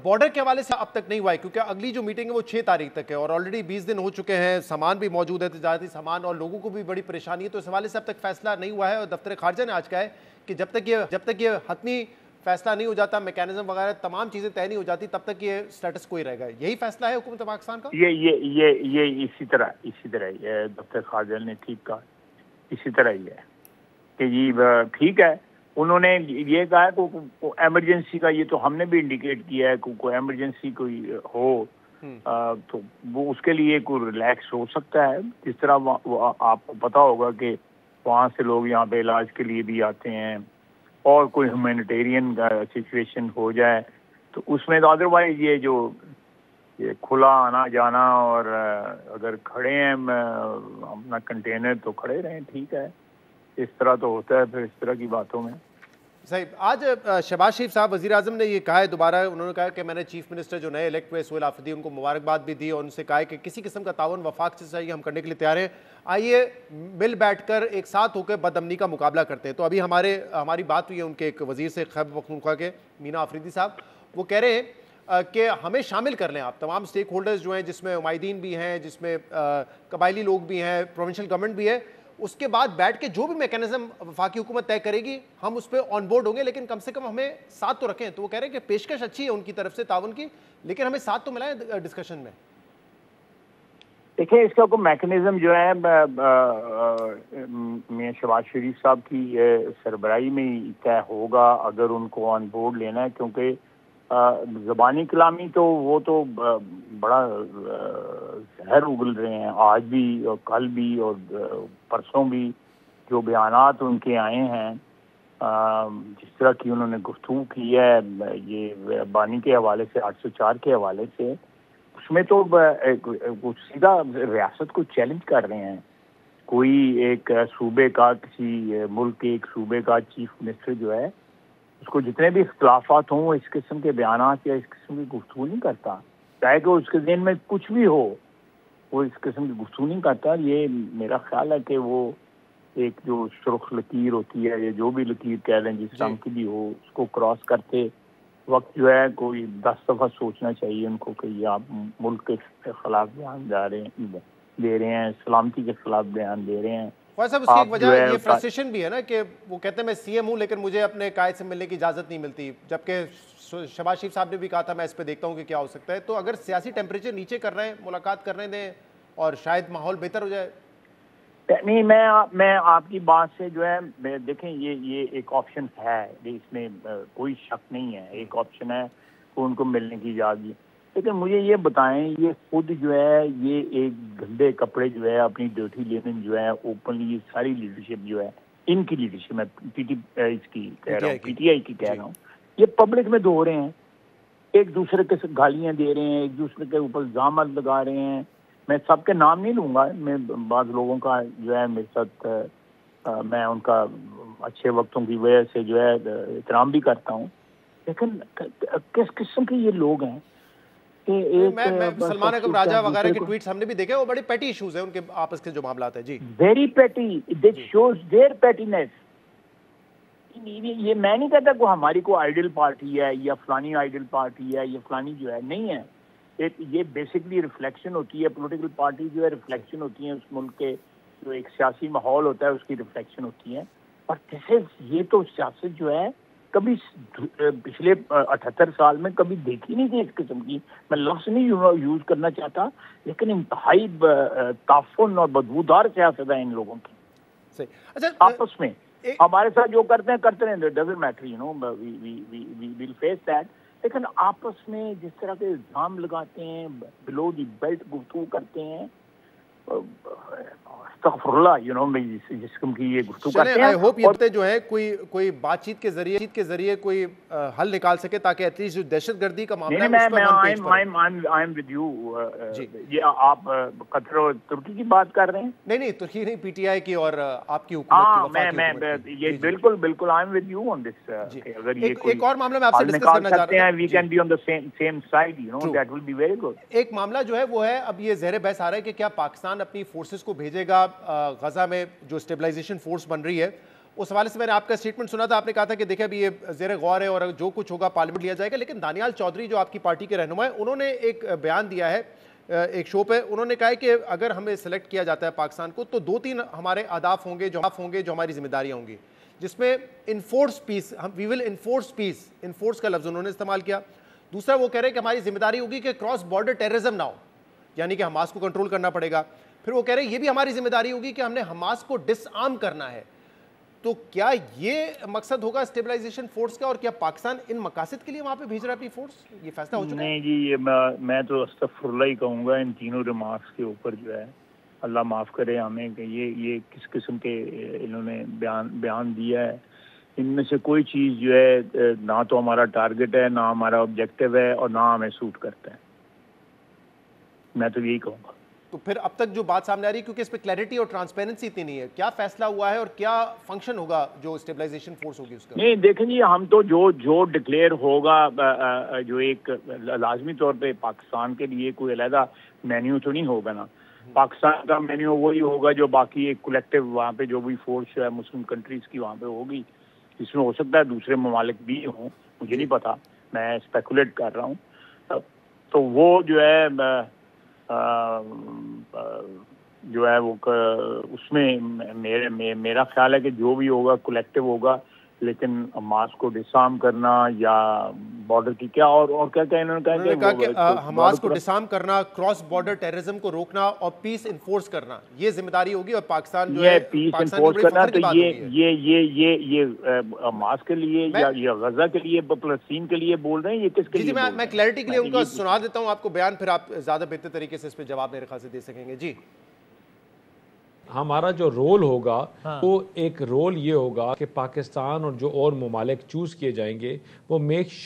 Border के हवाले से अब तक नहीं हुआ है, क्योंकि अगली जो मीटिंग है वो 6 तारीख तक है और ऑलरेडी 20 दिन हो चुके हैं, सामान भी मौजूद है, तजारती सामान, और लोगों को भी बड़ी परेशानी है। तो इस हवाले से अब तक फैसला नहीं हुआ है और दफ्तर खारजा ने आज कहा है कि जब तक ये हतमी फैसला नहीं हो जाता, मैकेनिज्म वगैरह तमाम चीज़ें तय नहीं हो जाती, तब तक ये स्टेटस को ही रहेगा। यही फैसला है हुकूमत पाकिस्तान का? ये इसी तरह दफ्तर खारजा ने ठीक कहा, इसी तरह ही है कि जी ठीक है। उन्होंने ये कहा है को एमरजेंसी का, ये तो हमने भी इंडिकेट किया है, कोई एमरजेंसी कोई हो तो वो उसके लिए कोई रिलैक्स हो सकता है। जिस तरह आपको पता होगा कि वहाँ से लोग यहाँ पे इलाज के लिए भी आते हैं और कोई ह्यूमैनिटेरियन सिचुएशन हो जाए तो उसमें तो अदरवाइज ये खुला आना जाना, और अगर खड़े हैं अपना कंटेनर तो खड़े रहें, ठीक है। इस तरह तो होता है फिर इस तरह की बातों में। सही। आज शहबाज शरीफ साहब वज़ीर आज़म ने ये कहा है दोबारा, उन्होंने कहा कि मैंने चीफ मिनिस्टर जो नए इलेक्ट हुए सोहेल आफरीदी, उनको मुबारकबाद भी दी और उनसे कहा कि किसी किस्म का ताउन वफाक से चाहिए, हम करने के लिए तैयार हैं, आइए मिल बैठकर एक साथ होकर बदअमनी का मुकाबला करते हैं। तो अभी हमारी बात हुई है उनके एक वज़ीर से, खैबर पख्तूनख्वा के मीना आफरीदी साहब, वो कह रहे हैं कि हमें शामिल कर लें आप तमाम स्टेक होल्डर्स जो हैं, जिसमें उमायदीन भी हैं, जिसमें कबायली लोग भी हैं, प्रोविंशियल गवर्नमेंट भी है, उसके बाद बैठ के जो भी मैकेनिज्म वफाकी हुकूमत तय करेगी हम उस पर ऑन बोर्ड होंगे, लेकिन कम से कम हमें साथ तो रखें। तो वो कह रहे हैं कि पेशकश अच्छी है उनकी तरफ से ताउन की, लेकिन हमें साथ तो मिलाएं डिस्कशन में। देखिए, इसका कोई मैकेनिज्म जो है मियां शहबाज शरीफ साहब की सरबराही में ही तय होगा अगर उनको ऑन बोर्ड लेना है, क्योंकि ज़बानी कलामी तो वो तो बड़ा जहर उगल रहे हैं आज भी और कल भी और परसों भी। जो बयानात उनके आए हैं, जिस तरह की उन्होंने गुफ्तगू की है ये बानी के हवाले से, 804 के हवाले से, उसमें तो सीधा रियासत को चैलेंज कर रहे हैं। कोई एक सूबे का, किसी मुल्क के एक सूबे का चीफ मिनिस्टर जो है, उसको जितने भी इख्तलाफात हों वो इस किस्म के बयानात या इस किस्म की गुफ्तगू नहीं करता, चाहे कि उसके ज़हन में कुछ भी हो, वो इस किस्म की गुफ्तगू नहीं करता। ये मेरा ख्याल है कि वो एक जो सुर्ख लकीर होती है, या जो भी लकीर कह रहे हैं जिस रंग की भी हो, उसको क्रॉस करते वक्त जो है कोई 10 दफ़ा सोचना चाहिए उनको कि आप मुल्क के खिलाफ बयान दे रहे हैं, सलामती के खिलाफ बयान दे रहे हैं। साहब, उसकी एक वजह ये फ्रस्ट्रेशन भी है ना कि वो कहते हैं मैं सीएम हूं लेकिन मुझे अपने कायद से मिलने की इजाज़त नहीं मिलती, जबकि शहबाज शरीफ साहब ने भी कहा था मैं इस पे देखता हूं कि क्या हो सकता है। तो अगर सियासी टेम्परेचर नीचे कर रहे हैं, मुलाकात करने दें और शायद माहौल बेहतर हो जाए। नहीं, मैं आपकी बात से जो है, देखें ये एक ऑप्शन है, इसमें कोई शक नहीं है, एक ऑप्शन है कि उनको मिलने की इजाज़त। लेकिन मुझे ये बताएं, ये खुद जो है ये एक गंदे कपड़े जो है अपनी ड्यूटी लेने जो है ओपनली, ये सारी लीडरशिप जो है, इनकी लीडरशिप मैं पीटीआई की कह रहा हूँ, ये पब्लिक में धो रहे हैं, एक दूसरे के गालियाँ दे रहे हैं, एक दूसरे के ऊपर इल्ज़ाम लगा रहे हैं। मैं सबके नाम नहीं लूँगा, मैं बाद लोगों का जो है मेरे साथ मैं उनका अच्छे वक्तों की वजह से जो है एहतराम भी करता हूँ, लेकिन किस किस्म के ये लोग हैं। मैं सलमान अकबर राजा वगैरह के ट्वीट्स हमने भी देखे, वो बड़े पेटी इश्यूज हैं उनके आपस के जो मामलात है। जी, वेरी पेटी, दिस शोज देयर पेटीनेस। ये मैं नहीं कहता को हमारी को आइडियल पार्टी है या फलानी आइडियल पार्टी है या फलानी जो है, नहीं है। ये बेसिकली रिफ्लेक्शन होती है, पॉलिटिकल पार्टी जो है रिफ्लेक्शन होती है उस मुल्क के जो एक सियासी माहौल होता है उसकी रिफ्लेक्शन होती है। और ये तो सियासत जो है कभी पिछले 78 साल में कभी देखी नहीं थी इस किस्म की। मैं लफ्ज़ नहीं यूज करना चाहता, लेकिन इंतहाई ताफुन और बदबूदार सियासत है इन लोगों की। सही। अच्छा, आपस में हमारे साथ जो करते हैं doesn't matter, you know, we will face that. लेकिन आपस में जिस तरह के इल्ज़ाम लगाते हैं, बिलो द बेल्ट गुफ्तगू करते हैं, यू नो, जिसम की ये गुफ्तगू करते हैं। आई होप ये जो है कोई बातचीत के जरिए कोई हल निकाल सके, ताकि एटलीस्ट जो दहशतगर्दी का मामला है उस पर आई एम विद यू। ये आप कतर और तुर्की की बात कर रहे हैं? नहीं, तुर्की नहीं, पीटीआई की और आपकी हुकूमत की। मैं ये बिल्कुल I am with you on this. अगर ये एक और मामला मैं आपसे डिस्कस करना चाह रहा हूं, we can be on the same side, you know, that will be very good. एक मामला जो है वो है, अब ये ज़ेर बहस आ रहा है कि क्या पाकिस्तान अपनी फोर्सेस को भेजेगा गजा में, जो स्टेबलाइजेशन फोर्स बन रही है उस हवाले से मैंने आपका स्टेटमेंट सुना था, आपने कहा था कि देखिए अभी ये ज़ेर गौर है और जो कुछ होगा पार्लियामेंट लिया जाएगा। लेकिन दानियाल चौधरी जो आपकी पार्टी के रहनुमा है, उन्होंने एक बयान दिया है एक शो पे। उन्होंने कहा है कि अगर हमें सेलेक्ट किया जाता है पाकिस्तान को, तो 2-3 हमारे अहदाफ होंगे जो हमारी जिम्मेदारियाँ होंगी, जिसमें इन्फोर्स पीस, हम we will enforce peace, enforce का लफ्ज़ उन्होंने इस्तेमाल किया। दूसरा वो कह रहे हैं कि हमारी जिम्मेदारी होगी कि क्रॉस बॉर्डर टेररिज्म ना हो, यानी कि हमास को कंट्रोल करना पड़ेगा। फिर वो कह रहे हैं ये भी हमारी जिम्मेदारी होगी कि हमने हमास को डिसआर्म करना है। तो क्या ये मकसद होगा स्टेबलाइजेशन फोर्स का, और क्या पाकिस्तान इन मकासद के लिए वहां पे भेज रहा है अपनी फोर्स? ये फैसला हो चुका है? नहीं जी, ये मैं तो अस्तगफुरुल्लाह ही कहूँगा इन तीनों रिमार्क्स के ऊपर जो है, अल्लाह माफ़ करे हमें, कि ये किस किस्म के इन्होंने बयान दिया है। इनमें से कोई चीज़ जो है ना तो हमारा टारगेट है, ना हमारा ऑब्जेक्टिव है, और ना हमें सूट करता है। मैं तो यही कहूँगा। तो फिर अब तक जो बात सामने आ रही है, क्योंकि इस पे क्लैरिटी और ट्रांसपेरेंसी इतनी नहीं है, क्या फैसला हुआ है और क्या फंक्शन होगा जो स्टेबलाइजेशन फोर्स होगी उसका? नहीं देखें जी, हम तो जो डिक्लेयर होगा, जो एक लाजमी तौर पे पाकिस्तान के लिए कोई अलहदा मेन्यू तो नहीं होगा ना। पाकिस्तान का मेन्यू वही होगा जो बाकी एक कलेक्टिव वहाँ पे जो भी फोर्स है मुस्लिम कंट्रीज की वहाँ पे होगी। इसमें हो सकता है दूसरे ममालिक भी हों, मुझे नहीं पता, मैं स्पेकुलेट कर रहा हूँ। तो वो जो है वो उसमें मेरा ख्याल है कि जो भी होगा कलेक्टिव होगा, लेकिन हमास को डिसआर्म करना या बॉर्डर की क्या और क्या क्या इन्होंने कहा कि हमास को डिसआर्म करना, क्रॉस बॉर्डर टेररिज्म को रोकना और पीस इन्फोर्स करना, ये जिम्मेदारी होगी। और पाकिस्तान जो है पीस इन्फोर्स करना, तो ये हमास के लिए या गजा के लिए, फलस्तीन के लिए बोल रहे हैं, ये किसके लिए? मैं क्लैरिटी के लिए उनका सुना देता हूँ आपको बयान, फिर आप ज्यादा बेहतर तरीके से इस पर जवाब मेरे ख्याल से दे सकेंगे। जी, हमारा जो रोल होगा वो एक रोल ये होगा कि पाकिस्तान और जो और ममालिक चूज किए जाएंगे वो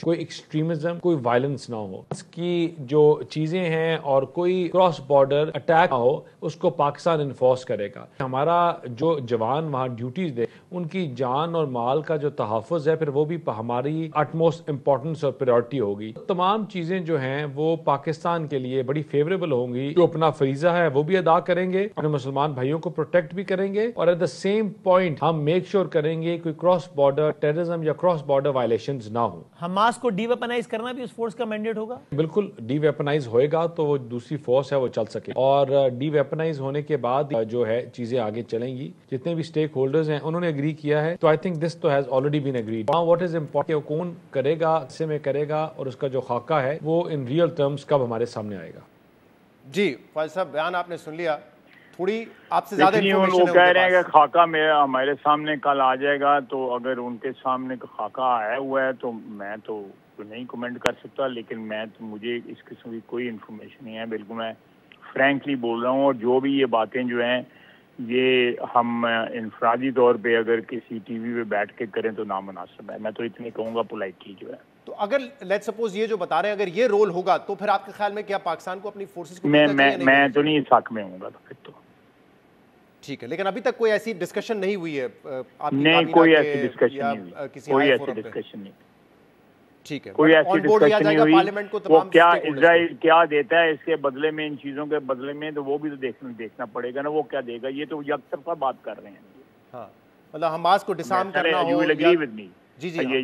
कोई एक्सट्रीमिज्म, कोई वायलेंस ना हो, इसकी जो चीजें हैं और कोई क्रॉस बॉर्डर अटैक ना हो, उसको पाकिस्तान इन्फोर्स करेगा। हमारा जो जवान वहाँ ड्यूटीज दे, उनकी जान और माल का जो तहफ़्फ़ुज़ है, फिर वो भी हमारी अटमोस्ट इंपॉर्टेंस और प्रायोरिटी होगी। तमाम चीजें जो हैं वो पाकिस्तान के लिए बड़ी फेवरेबल होंगी। जो अपना फरीजा है वो भी अदा करेंगे, अपने मुसलमान भाइयों को प्रोटेक्ट भी करेंगे, और एट द सेम पॉइंट हम मेक श्योर करेंगे कोई क्रॉस बॉर्डर टेररिज्म या क्रॉस बॉर्डर वायलेशंस ना हो। हमास को डीवेपनाइज करना भी उस फोर्स का मैंडेट होगा? बिल्कुल, डीवेपनाइज होएगा तो वो दूसरी फोर्स है वो चल सके, और डीवेपनाइज होने के बाद जो है चीजें आगे चलेंगी। जितने भी स्टेक होल्डर्स हैं उन्होंने एग्री किया है, तो आई थिंक दिस तो has already been agreed. What is important, कौन करेगा, से में करेगा, और उसका जो खाका है वो इन रियल टर्म्स कब हमारे सामने आएगा। जी फाइज साहब, बयान आपने सुन लिया, थोड़ी आपसे ज्यादा इंफॉर्मेशन वो कह रहे हैं कि खाका मेरा हमारे सामने कल आ जाएगा, तो अगर उनके सामने खाका आया हुआ है तो मैं तो नहीं कमेंट कर सकता, लेकिन मुझे इस किस्म की कोई इन्फॉर्मेशन नहीं है। बिल्कुल मैं फ्रैंकली बोल रहा हूँ, और जो भी ये बातें जो हैं ये हम इंफरादी तौर पे अगर किसी टीवी पे बैठ के करें तो नामुनासिब है। मैं तो इतनी कहूँगा पोलाइटली जो है। तो अगर लेट्स सपोज ये जो बता रहे हैं अगर ये रोल होगा, तो फिर आपके ख्याल में क्या पाकिस्तान को अपनी फोर्सेस को मैं तो नहीं इस हक में हूँगा, तो फिर तो ठीक है। लेकिन अभी तक कोई ऐसी डिस्कशन नहीं हुई है नहीं, कोई ऐसी डिस्कशन नहीं हुई, कोई ऐसी डिस्कशन नहीं, ठीक है, कोई ऐसी डिस्कशन नहीं हुई। पार्लियामेंट को वो क्या इजराइल क्या देता है इसके बदले में, इन चीजों के बदले में, तो वो भी तो देखना पड़ेगा ना, वो क्या देगा। ये तो यकतरफा बात कर रहे हैं। हाँ, मतलब हमास को डिसआर्म करना हो, you will agree with me. जी ये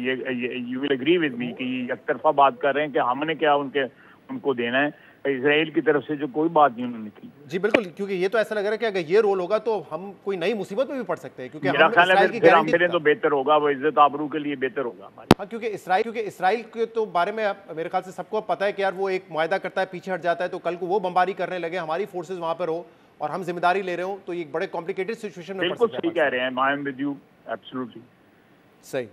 you will agree with me कि यकतरफा बात कर रहे हैं कि हमने क्या उनको देना है। इजराइल की तरफ से जो कोई बात नहीं उन्होंने की। जी बिल्कुल, क्योंकि ये तो ऐसा लग रहा है कि अगर ये रोल होगा तो हम कोई नई मुसीबत में भी पड़ सकते हैं, क्योंकि मेरा ख्याल है फिर हम करें तो बेहतर होगा, वो इज्जत आबरू के लिए बेहतर होगा हमारी। हाँ, क्योंकि इसराइल के तो बारे में मेरे ख्याल से सबको पता है कि यार वो एक मुआहदा करता है, पीछे हट जाता है, तो कल को वो बमबारी करने लगे, हमारी फोर्सेज वहां पर हो और हम जिम्मेदारी ले रहे हो, तो ये बड़े कॉम्प्लिकेटेड सिचुएशन में बिल्कुल सही कह रहे हैं। I am with you, absolutely सही।